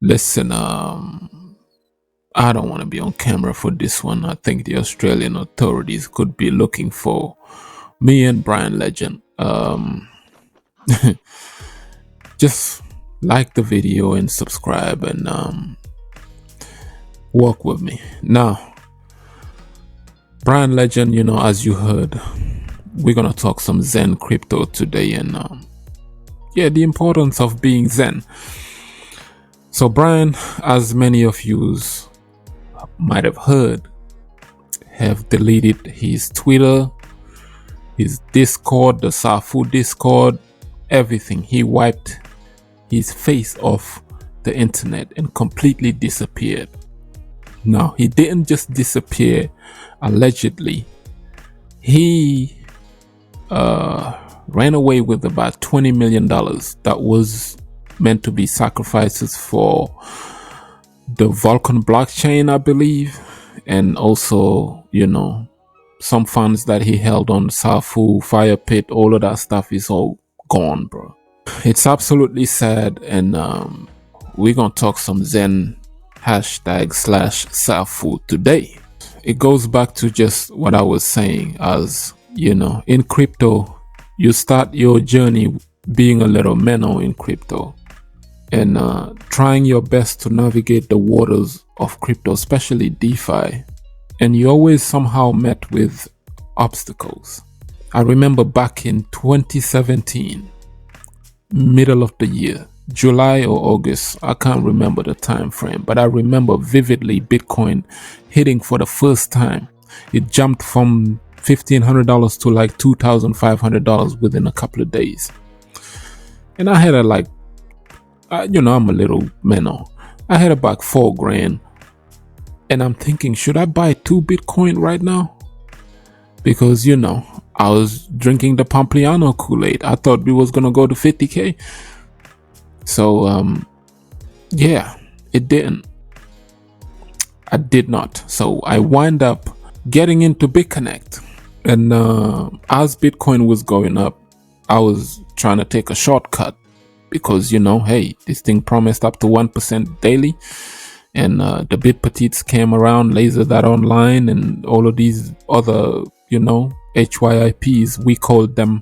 Listen, I don't want to be on camera for this one. I think the Australian authorities could be looking for me and Bryan Legend. Just like the video and subscribe and work with me. Now, Bryan Legend, as you heard, we're gonna talk some Zen crypto today, and the importance of being Zen. So Bryan, as many of you might have heard, have deleted his Twitter, his Discord, the Safu Discord, everything. He wiped his face off the internet and completely disappeared. Now, he didn't just disappear allegedly. He ran away with about $20 million that was meant to be sacrifices for the Vulkan blockchain, I believe, and also, some funds that he held on Safu, Fire Pit, all of that stuff is all gone, bro. It's absolutely sad, and we're gonna talk some Zen #/Safu today. It goes back to just what I was saying, as in crypto, you start your journey being a little minnow in crypto and trying your best to navigate the waters of crypto, especially DeFi, and you always somehow met with obstacles. I remember back in 2017, middle of the year, July or August, I can't remember the time frame, but I remember vividly Bitcoin hitting for the first time. It jumped from $1,500 to like $2,500 within a couple of days. And I had I'm a little minnow. I had about $4,000, and I'm thinking, should I buy 2 Bitcoin right now? Because I was drinking the Pampliano Kool-Aid. I thought we was gonna go to 50K. So it didn't. I did not. So I wind up getting into BitConnect, and as Bitcoin was going up, I was trying to take a shortcut because hey, this thing promised up to 1% daily, and the Bit Petites came around, Laser That Online, and all of these other HYIPs. We called them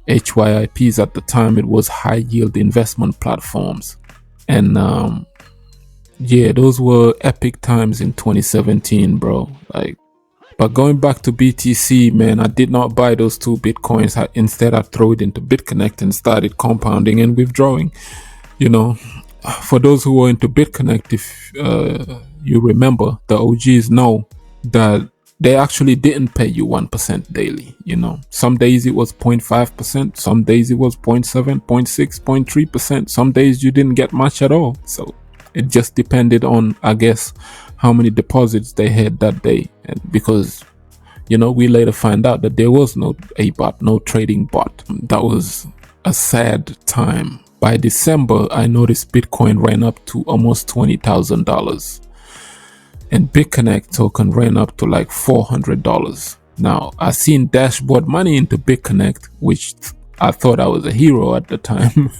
HYIPs at the time. It was high yield investment platforms, and those were epic times in 2017, bro. But going back to BTC, man, I did not buy those 2 Bitcoins. Instead, I threw it into BitConnect and started compounding and withdrawing. For those who were into BitConnect, if you remember, the OGs know that they actually didn't pay you 1% daily. Some days it was 0.5%, some days it was 0.7, 0.6, 0.3%. Some days you didn't get much at all. So it just depended on, I guess, how many deposits they had that day. And because, we later find out that there was no A-bot, no trading bot. That was a sad time. By December, I noticed Bitcoin ran up to almost $20,000. And BitConnect token ran up to like $400. Now, I seen dashboard money into BitConnect, which I thought I was a hero at the time.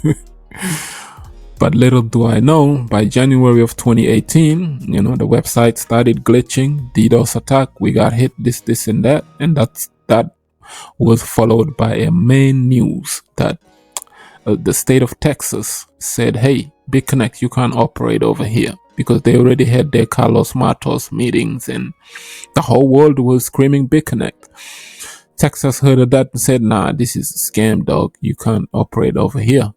But little do I know, by January of 2018, the website started glitching, DDoS attack, we got hit, this and that. And that was followed by a main news that the state of Texas said, hey, BitConnect, you can't operate over here. Because they already had their Carlos Matos meetings, and the whole world was screaming BitConnect. Texas heard of that and said, nah, this is a scam, dog. You can't operate over here.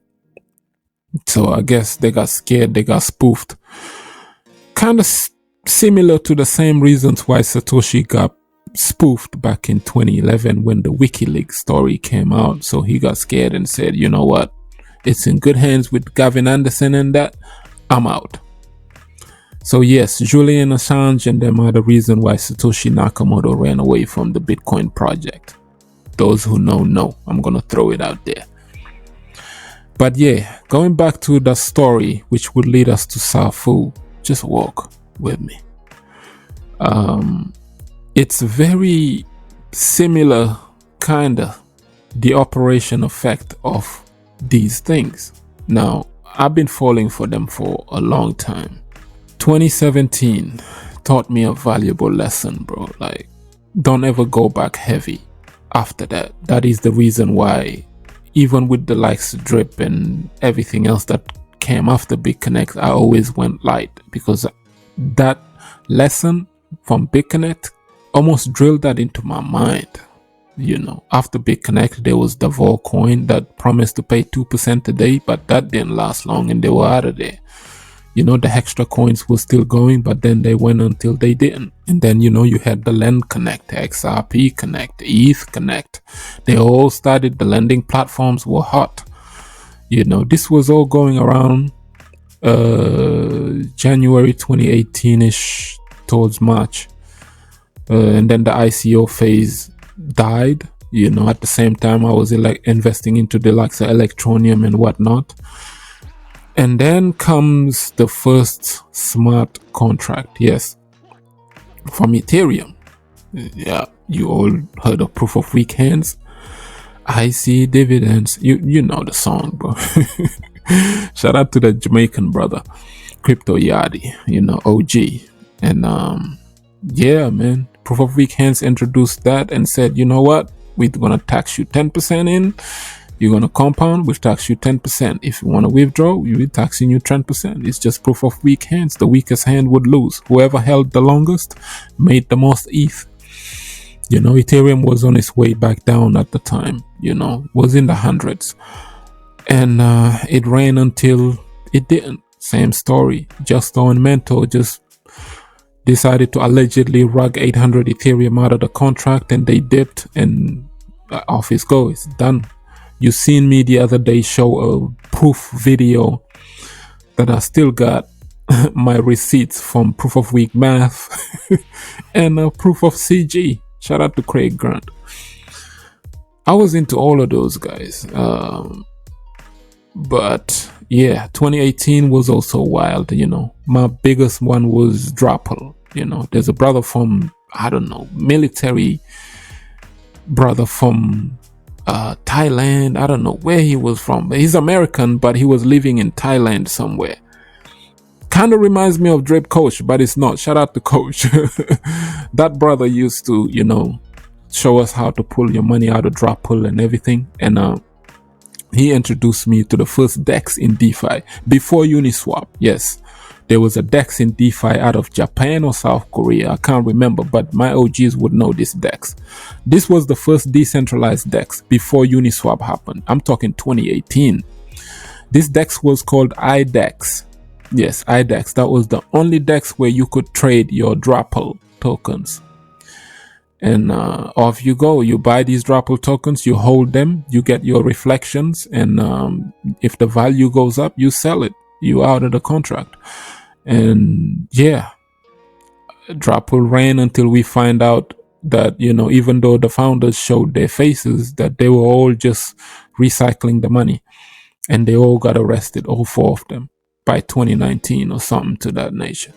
So I guess they got scared, they got spoofed. Kind of similar to the same reasons why Satoshi got spoofed back in 2011 when the WikiLeaks story came out. So he got scared and said, you know what? It's in good hands with Gavin Anderson and that. I'm out. So yes, Julian Assange and them are the reason why Satoshi Nakamoto ran away from the Bitcoin project. Those who know. I'm gonna throw it out there. But going back to the story which would lead us to Safu, just walk with me. It's very similar, kinda, the operation effect of these things. Now, I've been falling for them for a long time. 2017 taught me a valuable lesson, bro. Like, don't ever go back heavy after that. That is the reason why, even with the likes of drip and everything else that came after BitConnect, I always went light, because that lesson from BitConnect almost drilled that into my mind. You know, after BitConnect, there was the Vol coin that promised to pay 2% a day, but that didn't last long and they were out of there. You know, the extra coins were still going, but then they went until they didn't. And then, you know, you had the Lend Connect, XRP Connect, ETH Connect. They all started, the lending platforms were hot. You know, this was all going around January 2018-ish towards March. And then the ICO phase died. You know, at the same time, I was like investing into the likes of Electronium and whatnot. And then comes the first smart contract, yes, from Ethereum. Yeah, you all heard of proof of weak hands. I see dividends. You know the song, bro. Shout out to the Jamaican brother, Crypto Yadi, you know, OG. And yeah, man, proof of weak hands introduced that and said, you know what, we're gonna tax you 10% in. You're going to compound, we'll tax you 10%. If you want to withdraw, we'll be taxing you 10%. It's just proof of weak hands. The weakest hand would lose. Whoever held the longest made the most ETH. You know, Ethereum was on its way back down at the time. You know, was in the hundreds. And it ran until it didn't. Same story. Justo and Mentor just decided to allegedly rug 800 Ethereum out of the contract, and they dipped, and off it goes. It's done. You seen me the other day show a proof video that I still got my receipts from Proof of Weak Math and Proof of CG. Shout out to Craig Grant. I was into all of those guys. But yeah, 2018 was also wild, you know. My biggest one was Dropple. You know, there's a brother from, I don't know, military brother from Thailand. I don't know where he was from. He's American, but he was living in Thailand somewhere. Kind of reminds me of Drip Coach, but it's not. Shout out to Coach. That brother used to, you know, show us how to pull your money out of Dropple and everything. And he introduced me to the first DEX in DeFi before Uniswap. Yes, there was a DEX in DeFi out of Japan or South Korea. I can't remember, but my OGs would know this DEX. This was the first decentralized DEX before Uniswap happened. I'm talking 2018. This DEX was called iDEX. Yes, iDEX. That was the only DEX where you could trade your Dropple tokens. And off you go. You buy these Dropple tokens, you hold them, you get your reflections, and if the value goes up, you sell it. You out of the contract. And yeah, Dropple ran until we find out that, you know, even though the founders showed their faces, that they were all just recycling the money, and they all got arrested, all four of them, by 2019 or something to that nature.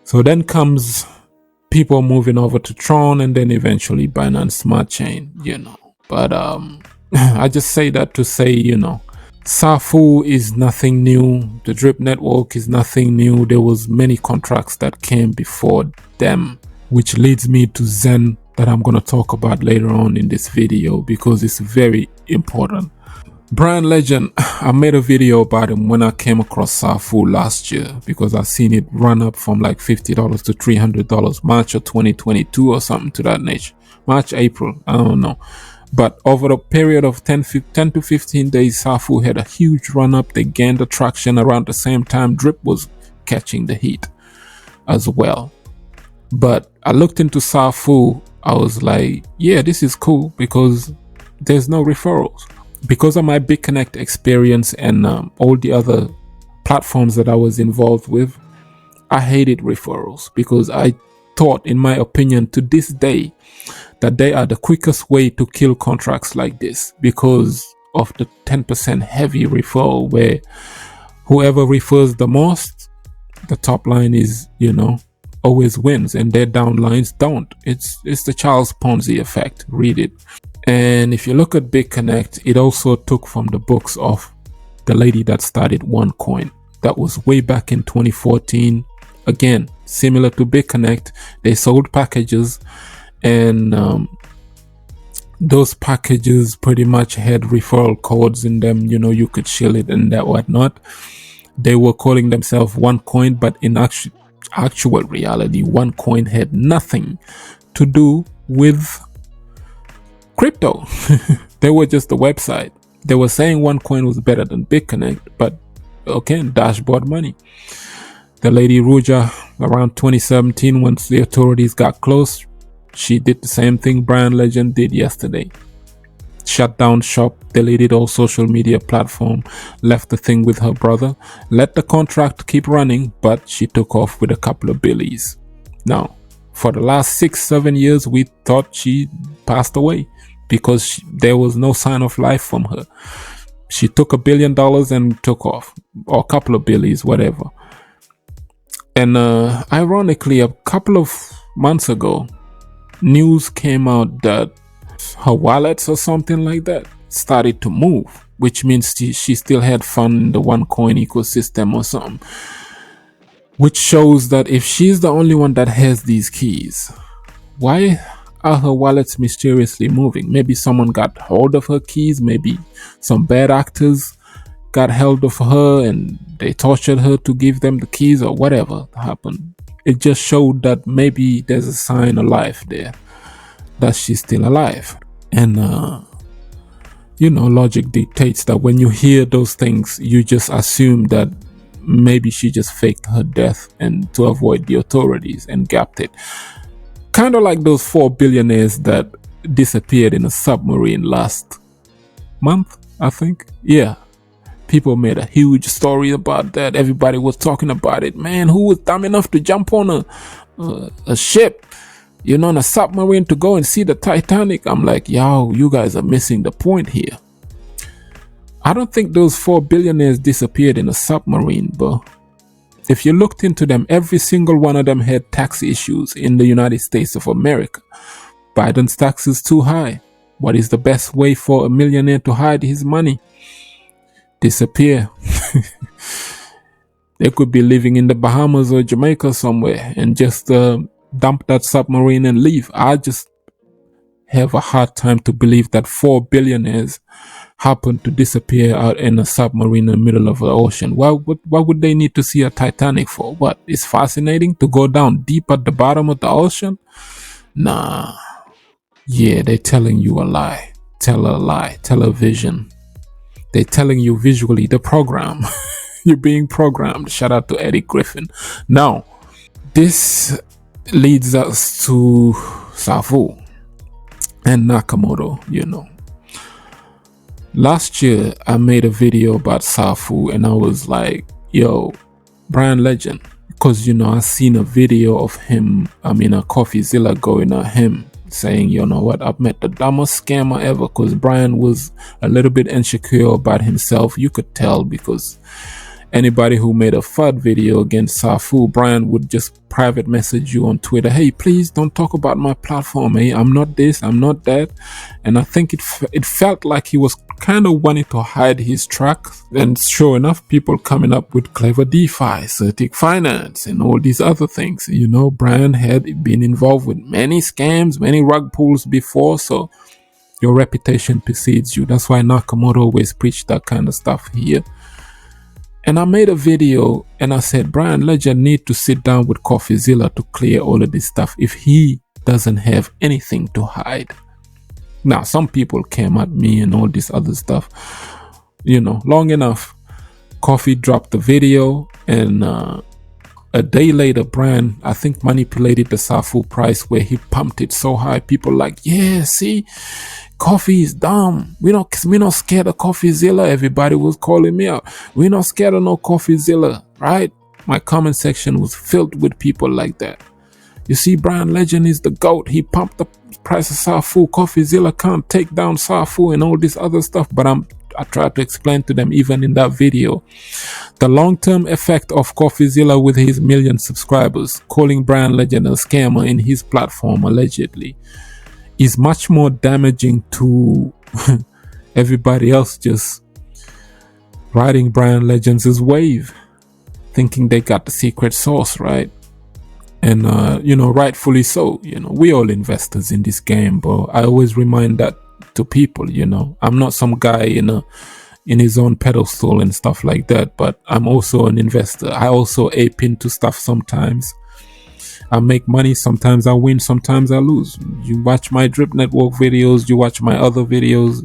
So then comes people moving over to Tron, and then eventually Binance Smart Chain, you know. But I just say that to say, you know, Safu is nothing new. The Drip network is nothing new. There was many contracts that came before them, which leads me to Xen, that I'm going to talk about later on in this video because it's very important. Bryan Legend, I made a video about him when I came across Safu last year because I seen it run up from like $50 to $300 March of 2022 or something to that nature. March, April, I don't know. But over the period of 10 to 15 days, Safu had a huge run up. They gained attraction around the same time Drip was catching the heat as well. But I looked into Safu, I was like, yeah, this is cool because there's no referrals. Because of my BitConnect experience and all the other platforms that I was involved with, I hated referrals because I thought, in my opinion, to this day, that they are the quickest way to kill contracts like this because of the 10% heavy referral, where whoever refers the most, the top line is, you know, always wins, and their downlines don't. It's the Charles Ponzi effect. Read it. And if you look at BitConnect, it also took from the books of the lady that started OneCoin. That was way back in 2014. Again, similar to BitConnect, they sold packages, and those packages pretty much had referral codes in them. You know, you could shill it and that whatnot. They were calling themselves OneCoin, but in actual reality, OneCoin had nothing to do with crypto. They were just a website. They were saying OneCoin was better than BitConnect, but okay, dashboard money. The lady Ruja, around 2017, once the authorities got close, she did the same thing Bryan Legend did yesterday. Shut down shop, deleted all social media platform, left the thing with her brother, let the contract keep running, but she took off with a couple of billies. Now, for the last 6-7 years, we thought she passed away because there was no sign of life from her. She took $1 billion and took off, or a couple of billies, whatever. And ironically, a couple of months ago, news came out that her wallets or something like that started to move, which means she still had fun in the OneCoin ecosystem or something, which shows that if she's the only one that has these keys, why are her wallets mysteriously moving? Maybe someone got hold of her keys, maybe some bad actors got held of her and they tortured her to give them the keys, or whatever happened. It just showed that maybe there's a sign of life there, that she's still alive. And you know, logic dictates that when you hear those things, you just assume that maybe she just faked her death and to avoid the authorities and gapped it. Kind of like those 4 billionaires that disappeared in a submarine last month, I think. Yeah. People made a huge story about that. Everybody was talking about it. Man, who was dumb enough to jump on a ship, you know, on a submarine to go and see the Titanic? I'm like, yo, you guys are missing the point here. I don't think those 4 billionaires disappeared in a submarine, but if you looked into them, every single one of them had tax issues in the United States of America. Biden's tax is too high. What is the best way for a millionaire to hide his money? Disappear. They could be living in the Bahamas or Jamaica somewhere and just dump that submarine and leave. I just have a hard time to believe that 4 billionaires happen to disappear out in a submarine in the middle of the ocean. Why would they need to see a Titanic for? What? It's fascinating to go down deep at the bottom of the ocean? Nah. Yeah, they're telling you a lie. Tell a lie. Tell a vision. They're telling you visually the program. You're being programmed. Shout out to Eddie Griffin. Now, this leads us to Safu and Nakamoto, you know. Last year, I made a video about Safu and I was like, yo, Bryan Legend. Because, you know, I seen a video of him, a CoffeeZilla going at him, saying, you know what, I've met the dumbest scammer ever, because Bryan was a little bit insecure about himself. You could tell, because anybody who made a FUD video against Safu, Bryan would just private message you on Twitter, hey, please don't talk about my platform, hey, I'm not this, I'm not that. And I think it felt like he was kind of wanting to hide his tracks. And sure enough, people coming up with clever DeFi, Certic Finance, and all these other things. You know, Bryan had been involved with many scams, many rug pulls before, so your reputation precedes you. That's why Nakamoto always preached that kind of stuff here. And I made a video and I said, Bryan Legend need to sit down with CoffeeZilla to clear all of this stuff if he doesn't have anything to hide. Now, some people came at me and all this other stuff. You know, long enough, Coffee dropped the video, and a day later, Bryan, I think, manipulated the Safu price where he pumped it so high. People like, yeah, see, Coffee is dumb. We not scared of CoffeeZilla. Everybody was calling me out. We not scared of no CoffeeZilla, right? My comment section was filled with people like that. You see, Bryan Legend is the GOAT. He pumped the price of Safu. CoffeeZilla can't take down Safu and all this other stuff. But I tried to explain to them, even in that video, the long-term effect of CoffeeZilla with his million subscribers, calling Bryan Legend a scammer in his platform allegedly, is much more damaging to everybody else just riding Bryan Legends' wave, thinking they got the secret sauce, right? And rightfully so. We all investors in this game, bro. I always remind that to people. I'm not some guy in his own pedestal and stuff like that, but I'm also an investor. I also ape into stuff sometimes. I make money, sometimes I win, sometimes I lose. You watch my drip network videos, you watch my other videos.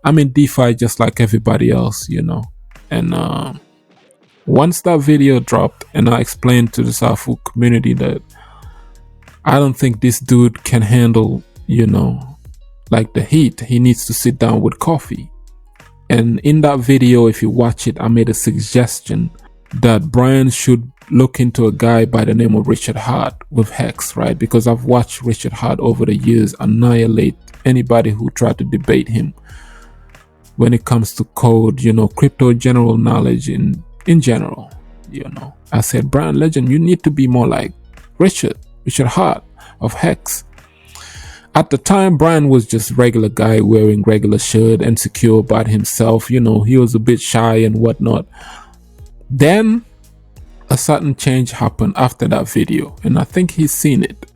I'm in DeFi just like everybody else. And once that video dropped and I explained to the Safu community that I don't think this dude can handle, like the heat, he needs to sit down with coffee. And in that video, if you watch it, I made a suggestion that Bryan should look into a guy by the name of Richard Hart with Hex, right? Because I've watched Richard Hart over the years annihilate anybody who tried to debate him when it comes to code, crypto general knowledge in general. I said, Bryan Legend, you need to be more like Richard Hart of Hex. At the time, Bryan was just regular guy wearing regular shirt, insecure about himself. He was a bit shy and whatnot. Then a sudden change happened after that video, and I think he's seen it.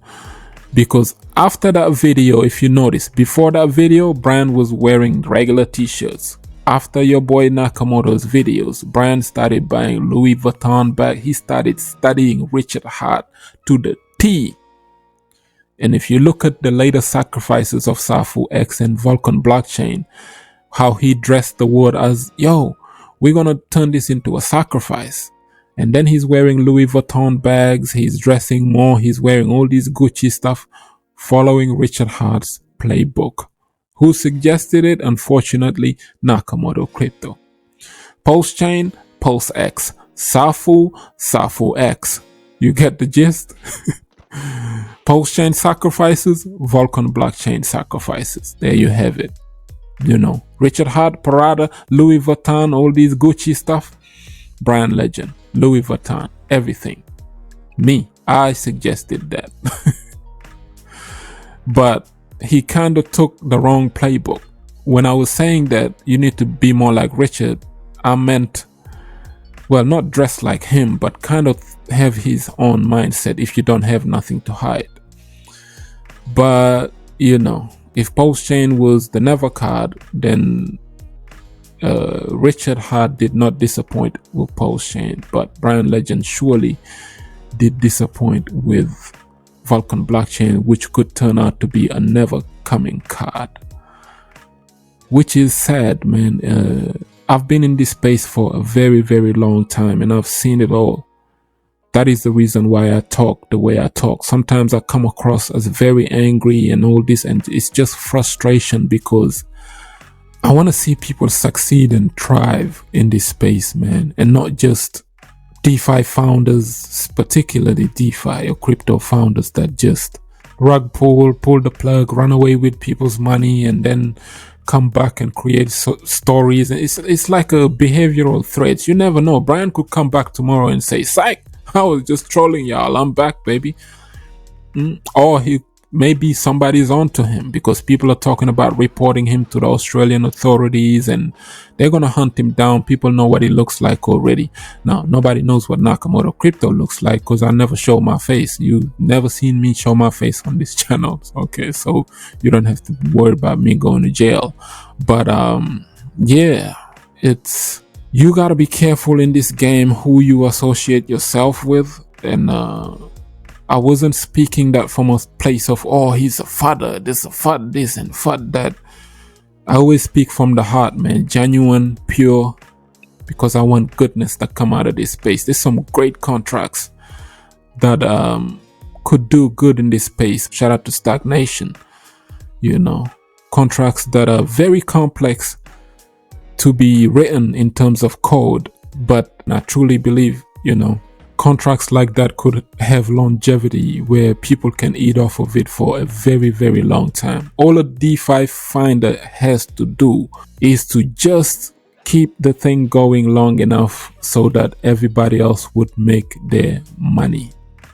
Because after that video, if you notice, before that video, Bryan was wearing regular t-shirts. After your boy Nakamoto's videos, Bryan started buying Louis Vuitton bag. He started studying Richard Hart to the T. And if you look at the later sacrifices of Safu X and Vulkan blockchain, how he dressed the word as, yo, we're going to turn this into a sacrifice. And then he's wearing Louis Vuitton bags, he's dressing more, he's wearing all these Gucci stuff, following Richard Hart's playbook. Who suggested it? Unfortunately, Nakamoto Crypto. Pulse Chain, Pulse X. Safu, Safu X. You get the gist? Pulse Chain sacrifices, Vulkan blockchain sacrifices. There you have it. Richard Hart, Parada, Louis Vuitton, all these Gucci stuff. Bryan Legend, Louis Vuitton, everything. Me, I suggested that. But he kind of took the wrong playbook. When I was saying that you need to be more like Richard, I meant, well, not dress like him, but kind of have his own mindset if you don't have nothing to hide. But, if Pulse Chain was the never card, then Richard Hart did not disappoint with Pulse Chain, but Bryan Legend surely did disappoint with Vulkan blockchain, which could turn out to be a never coming card, which is sad, man. I've been in this space for a very, very long time and I've seen it all. That is the reason why I talk the way I talk. Sometimes I come across as very angry and all this, and it's just frustration because I want to see people succeed and thrive in this space, man, and not just DeFi founders, particularly DeFi or crypto founders that just rug pull the plug, run away with people's money, and then come back and create stories. And it's like a behavioral threat. You never know. Bryan could come back tomorrow and say, "Psych, I was just trolling y'all. I'm back, baby." Or maybe somebody's onto him because people are talking about reporting him to the Australian authorities and they're going to hunt him down. People know what he looks like already. Now, nobody knows what Nakamoto Crypto looks like because I never show my face. You've never seen me show my face on this channel. Okay, so you don't have to worry about me going to jail. But yeah, you got to be careful in this game who you associate yourself with. And I wasn't speaking that from a place of, oh, he's a fudder, this a fud this and fud that. I always speak from the heart, man, genuine, pure, because I want goodness that come out of this space. There's some great contracts that could do good in this space. Shout out to Stagnation, contracts that are very complex to be written in terms of code, but I truly believe, contracts like that could have longevity where people can eat off of it for a very, very long time. All a DeFi finder has to do is to just keep the thing going long enough so that everybody else would make their money.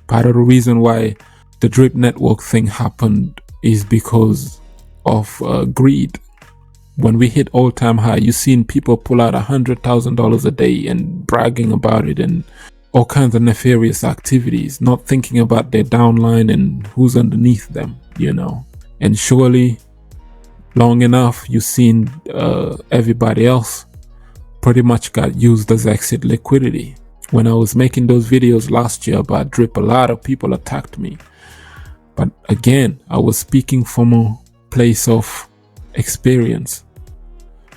Part of the reason why the drip network thing happened is because of greed. when we hit all-time high, you've seen people pull out $100,000 a day and bragging about it and all kinds of nefarious activities, not thinking about their downline and who's underneath them, you know. And surely, long enough, you've seen everybody else pretty much got used as exit liquidity. When I was making those videos last year about drip, a lot of people attacked me. But again, I was speaking from a place of experience.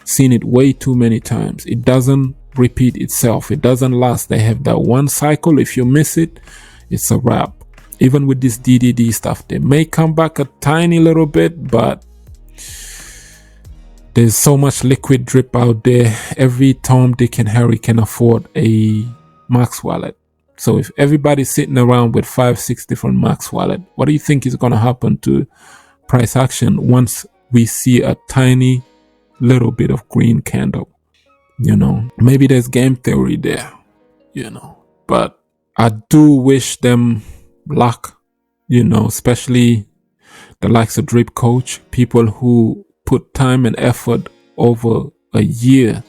Seen it way too many times. It doesn't repeat itself. It doesn't last. They have that one cycle. If you miss it, it's a wrap. Even with this DDD stuff, they may come back a tiny little bit, but there's so much liquid drip out there. Every Tom, Dick, and Harry can afford a Max wallet. So if everybody's sitting around with 5-6 different Max wallet, what do you think is going to happen to price action once we see a tiny little bit of green candle? You know, maybe there's game theory there, you know, but I do wish them luck, you know, especially the likes of Drip Coach, people who put time and effort over a year.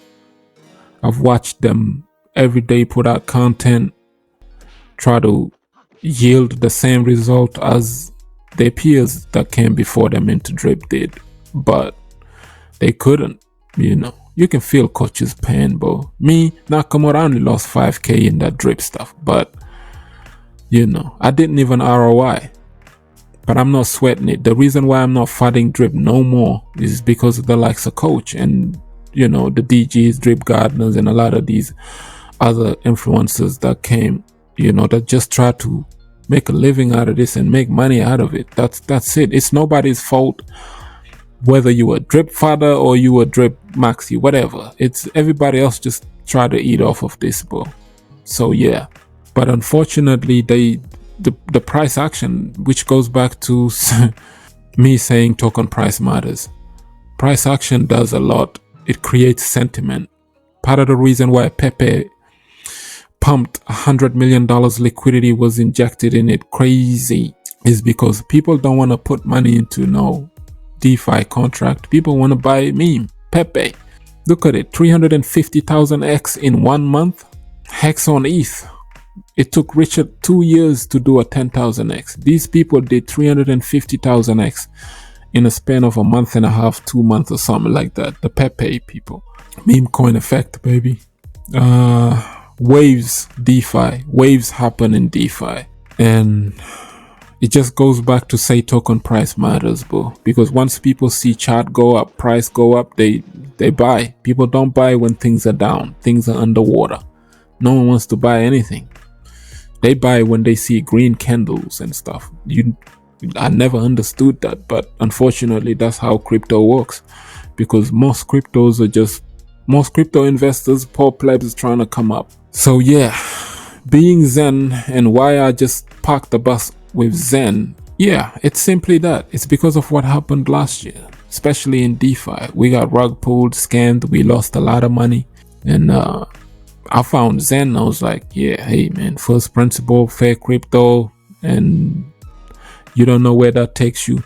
I've watched them every day put out content, try to yield the same result as their peers that came before them into Drip did, but they couldn't, you know. You can feel Coach's pain, bro. Me, Nakamura, only lost 5K in that Drip stuff, but you know, I didn't even ROI, but I'm not sweating it. The reason why I'm not fighting Drip no more is because of the likes of Coach and, you know, the DGs, Drip Gardeners, and a lot of these other influencers that came, you know, that just try to make a living out of this and make money out of it. That's it. It's nobody's fault whether you a Drip father or you a Drip maxi, whatever. It's everybody else just try to eat off of this, bro. So yeah, but unfortunately the price action, which goes back to me saying token price matters. Price action does a lot. It creates sentiment. Part of the reason why Pepe pumped $100 million liquidity was injected in it crazy is because people don't want to put money into no DeFi contract. People want to buy meme. Pepe, look at it, 350,000 X in 1 month. Hex on ETH. It took Richard 2 years to do a 10,000 X. These people did 350,000 X in a span of a month and a half, 2 months or something like that. The Pepe people. Meme coin effect, baby. Waves, DeFi. Waves happen in DeFi. And it just goes back to say token price matters, bro. Because once people see chart go up, price go up, they buy. People don't buy when things are down, things are underwater. No one wants to buy anything. They buy when they see green candles and stuff. I never understood that, but unfortunately that's how crypto works. Because most crypto investors, poor plebs trying to come up. So yeah, being Xen and why I just parked the bus with Xen, yeah, it's simply that. It's because of what happened last year, especially in DeFi. We got rug pulled, scammed, we lost a lot of money. And I found Xen. I was like, yeah, hey man, first principle, fair crypto, and you don't know where that takes you.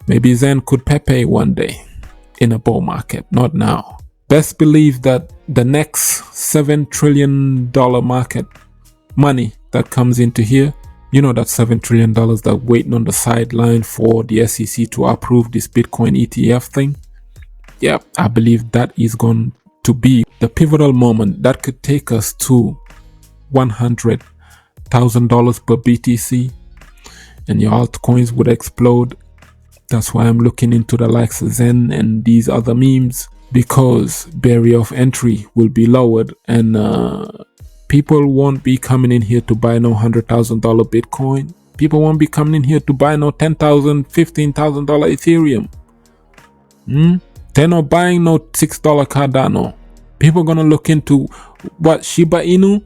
Maybe Xen could Pepe one day in a bull market, not now. Best believe that the next $7 trillion market money that comes into here, you know, that $7 trillion that waiting on the sideline for the SEC to approve this Bitcoin ETF thing. Yeah, I believe that is going to be the pivotal moment that could take us to $100,000 per BTC, and your altcoins would explode. That's why I'm looking into the likes of Xen and these other memes, because barrier of entry will be lowered, and people won't be coming in here to buy no $100,000 Bitcoin. People won't be coming in here to buy no $10,000, $15,000 Ethereum. They're not buying no $6 Cardano. People gonna look into what, Shiba Inu?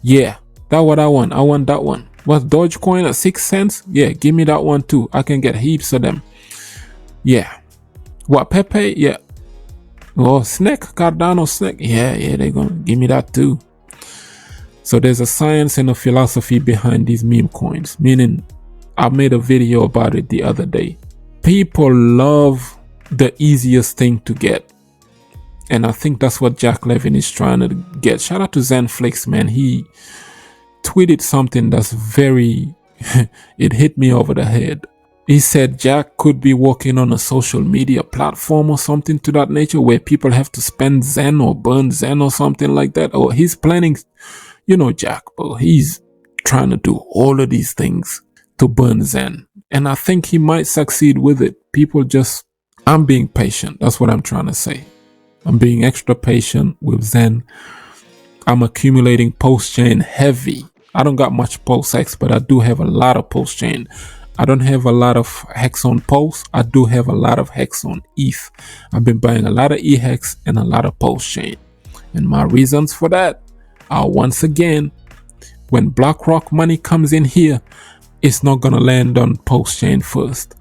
Yeah, that's what I want. I want that one. What's Dogecoin at 6 cents? Yeah, give me that one too. I can get heaps of them. Yeah. What, Pepe? Yeah. Oh, Snake, Cardano Snake. Yeah, they're gonna give me that too. So there's a science and a philosophy behind these meme coins. Meaning, I made a video about it the other day. People love the easiest thing to get. And I think that's what Jack Levin is trying to get. Shout out to XENKnight, man. He tweeted something that's very, it hit me over the head. He said Jack could be working on a social media platform or something to that nature where people have to spend Xen or burn Xen or something like that. Or he's planning, you know, Jack, bro, he's trying to do all of these things to burn Xen. And I think he might succeed with it. People just, I'm being patient. That's what I'm trying to say. I'm being extra patient with Xen. I'm accumulating post-chain heavy. I don't got much PulseX, but I do have a lot of post-chain. I don't have a lot of Hex on Pulse. I do have a lot of Hex on ETH. I've been buying a lot of eHex and a lot of post-chain. And my reasons for that are, once again, when BlackRock money comes in here, it's not going to land on post-chain first.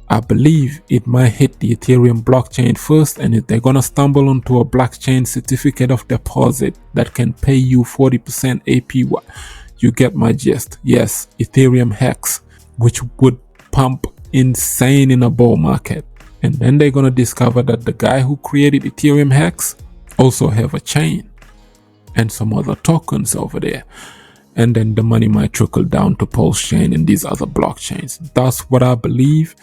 I believe it might hit the Ethereum blockchain first, and if they're going to stumble onto a blockchain certificate of deposit that can pay you 40% APY, you get my gist. Yes, Ethereum Hex, which would pump insane in a bull market. And then they're going to discover that the guy who created Ethereum Hex also have a chain and some other tokens over there. And then the money might trickle down to Pulse-chain and these other blockchains. That's what I believe.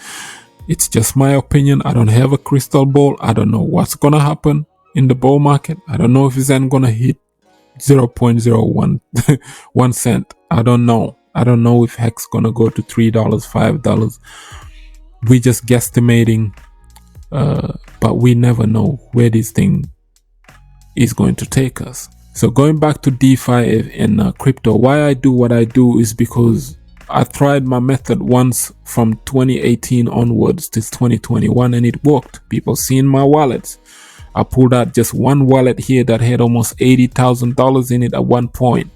It's just my opinion. I don't have a crystal ball. I don't know what's going to happen in the bull market. I don't know if Xen going to hit 0.01 1 cent. I don't know. I don't know if Hex going to go to $3, $5. We just guesstimating, but we never know where this thing is going to take us. So going back to DeFi and crypto, why I do what I do is because I tried my method once from 2018 onwards to 2021 and it worked. People seen my wallets. I pulled out just one wallet here that had almost $80,000 in it at one point.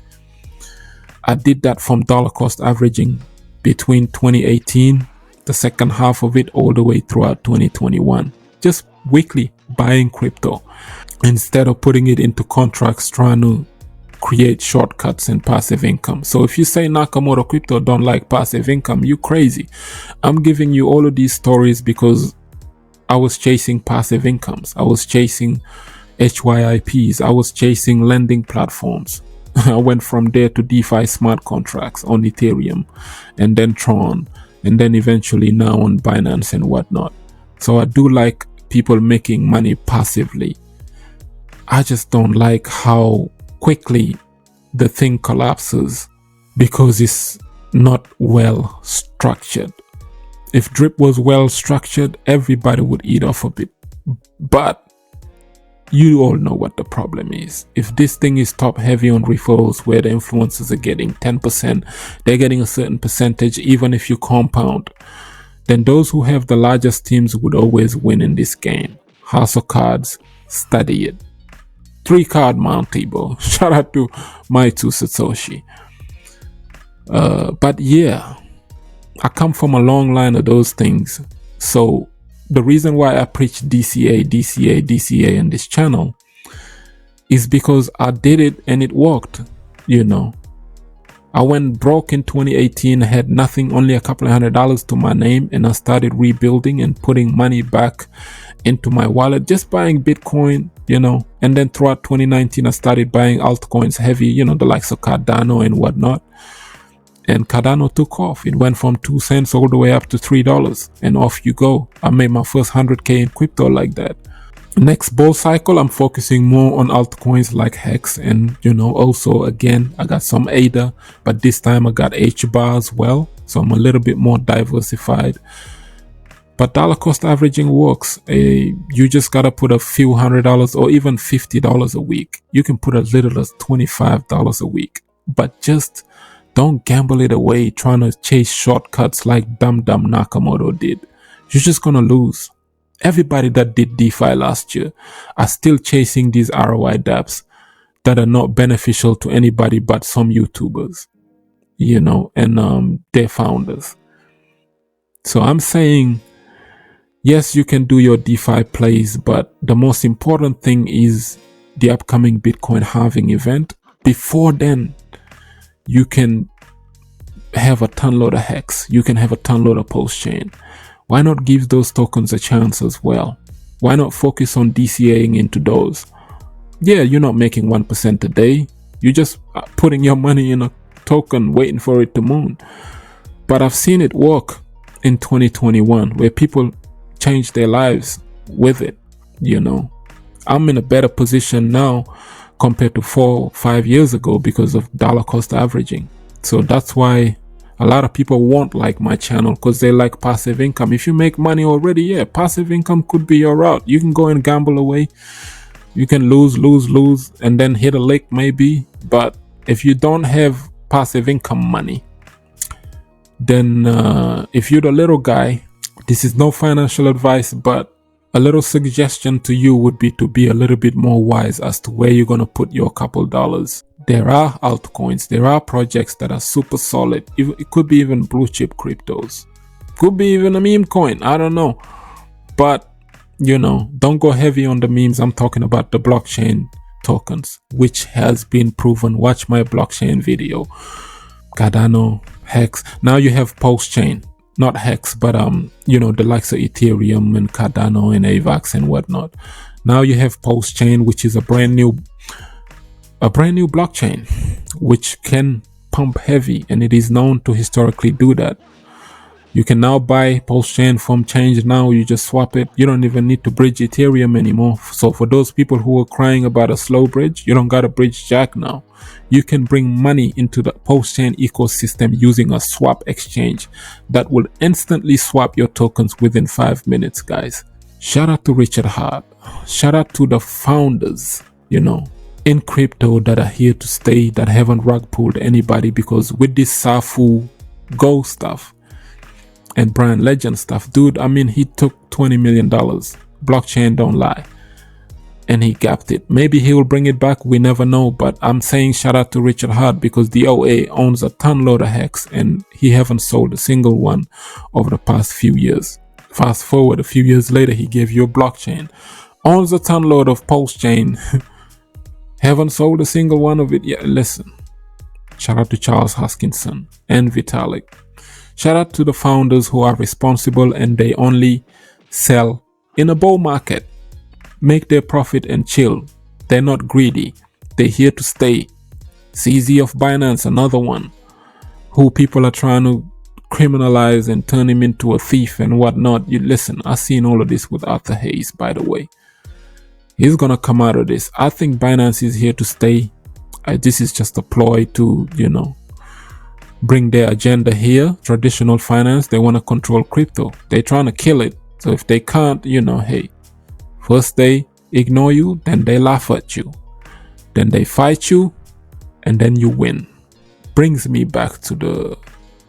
I did that from dollar cost averaging between 2018, the second half of it, all the way throughout 2021. Just weekly buying crypto instead of putting it into contracts trying to create shortcuts and passive income. So if you say Nakamoto Crypto don't like passive income, you crazy. I'm giving you all of these stories because I was chasing passive incomes. I was chasing HYIPs. I was chasing lending platforms. I went from there to DeFi smart contracts on Ethereum and then Tron and then eventually now on Binance and whatnot. So I do like people making money passively. I just don't like how quickly the thing collapses because it's not well structured. If Drip was well structured, everybody would eat off of it. But you all know what the problem is. If this thing is top heavy on referrals where the influencers are getting 10%, they're getting a certain percentage even if you compound, then those who have the largest teams would always win in this game. House of Cards, study it. 3-card Mount Table. Shout out to my 2 Satoshi. But yeah, I come from a long line of those things. So the reason why I preach DCA in this channel is because I did it and it worked. You know, I went broke in 2018, had nothing, only a couple of $100 to my name, and I started rebuilding and putting money back into my wallet, just buying Bitcoin, you know. And then throughout 2019 I started buying altcoins heavy, you know, the likes of Cardano and whatnot. And Cardano took off. It went from 2 cents all the way up to $3, and off you go. I made my first 100k in crypto like that. Next bull cycle, I'm focusing more on altcoins like Hex, and you know, also again I got some ADA, but this time I got hbar as well, so I'm a little bit more diversified. But dollar cost averaging works. You just gotta put a few $100 or even $50 a week. You can put as little as $25 a week, but just don't gamble it away trying to chase shortcuts like dumb Nakamoto did. You're just gonna lose. Everybody that did DeFi last year are still chasing these ROI dApps that are not beneficial to anybody but some YouTubers, you know, and their founders. So I'm saying, yes, you can do your DeFi plays, but the most important thing is the upcoming Bitcoin halving event. Before then, you can have a ton load of Hex. You can have a ton load of post chain. Why not give those tokens a chance as well? Why not focus on DCAing into those? Yeah, you're not making 1% a day. You're just putting your money in a token waiting for it to moon. But I've seen it work in 2021 where people change their lives with it. I'm in a better position now compared to 4-5 years ago because of dollar cost averaging. So that's why a lot of people won't like my channel, because they like passive income. If you make money already, yeah, passive income could be your route. You can go and gamble away. You can lose, and then hit a lick maybe. But if you don't have passive income money, then if you're the little guy, this is no financial advice, but a little suggestion to you would be to be a little bit more wise as to where you're going to put your couple dollars. There are altcoins, there are projects that are super solid. It could be even blue chip cryptos, could be even a meme coin, I don't know. But don't go heavy on the memes. I'm talking about the blockchain tokens, which has been proven. Watch my blockchain video. Cardano, Hex. Now you have post-chain, not Hex, but the likes of Ethereum and Cardano and AVAX and whatnot. Now you have post-chain, which is a brand new blockchain, which can pump heavy, and it is known to historically do that. You can now buy post-chain from Change Now. You just swap it. You don't even need to bridge Ethereum anymore. So for those people who are crying about a slow bridge, you don't got to bridge Jack now. You can bring money into the post-chain ecosystem using a swap exchange that will instantly swap your tokens within 5 minutes, guys. Shout out to Richard Hart. Shout out to the founders, in crypto that are here to stay, that haven't rug pulled anybody, because with this Safu Go stuff and Bryan Legend stuff, dude, he took $20 million. Blockchain don't lie. And he gapped it. Maybe he will bring it back, we never know. But I'm saying shout out to Richard Hart, because the OA owns a ton load of Hex and he haven't sold a single one over the past few years. Fast forward a few years later, he gave you a blockchain. Owns a ton load of post-chain. Haven't sold a single one of it yet. Listen, shout out to Charles Hoskinson and Vitalik. Shout out to the founders who are responsible and they only sell in a bull market. Make their profit and chill. They're not greedy. They're here to stay. CZ of Binance, another one, who people are trying to criminalize and turn him into a thief and whatnot. Listen, I've seen all of this with Arthur Hayes, by the way. He's gonna come out of this. I think Binance is here to stay. This is just a ploy to, bring their agenda here. Traditional finance, they want to control crypto. They're trying to kill it. So if they can't, hey, first they ignore you, then they laugh at you, then they fight you, and then you win. Brings me back to the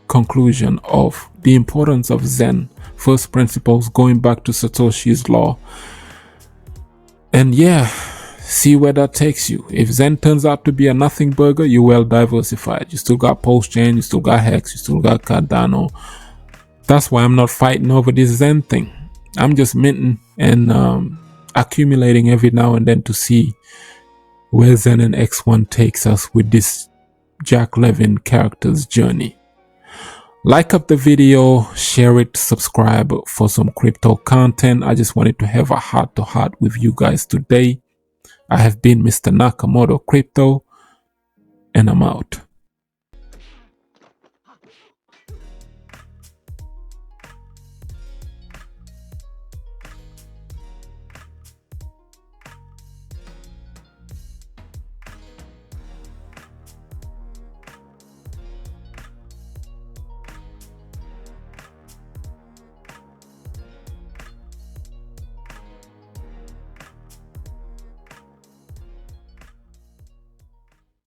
conclusion of the importance of Zen, first principles, going back to Satoshi's law. And yeah, see where that takes you. If Zen turns out to be a nothing burger, you're well diversified. You still got post-chain, you still got Hex, you still got Cardano. That's why I'm not fighting over this Zen thing. I'm just minting and accumulating every now and then to see where Xen and X1 takes us with this Jack Levin character's journey. Like up the video, share it, subscribe for some crypto content. I just wanted to have a heart-to-heart with you guys today. I have been Mr. Nakamoto Crypto, and I'm out.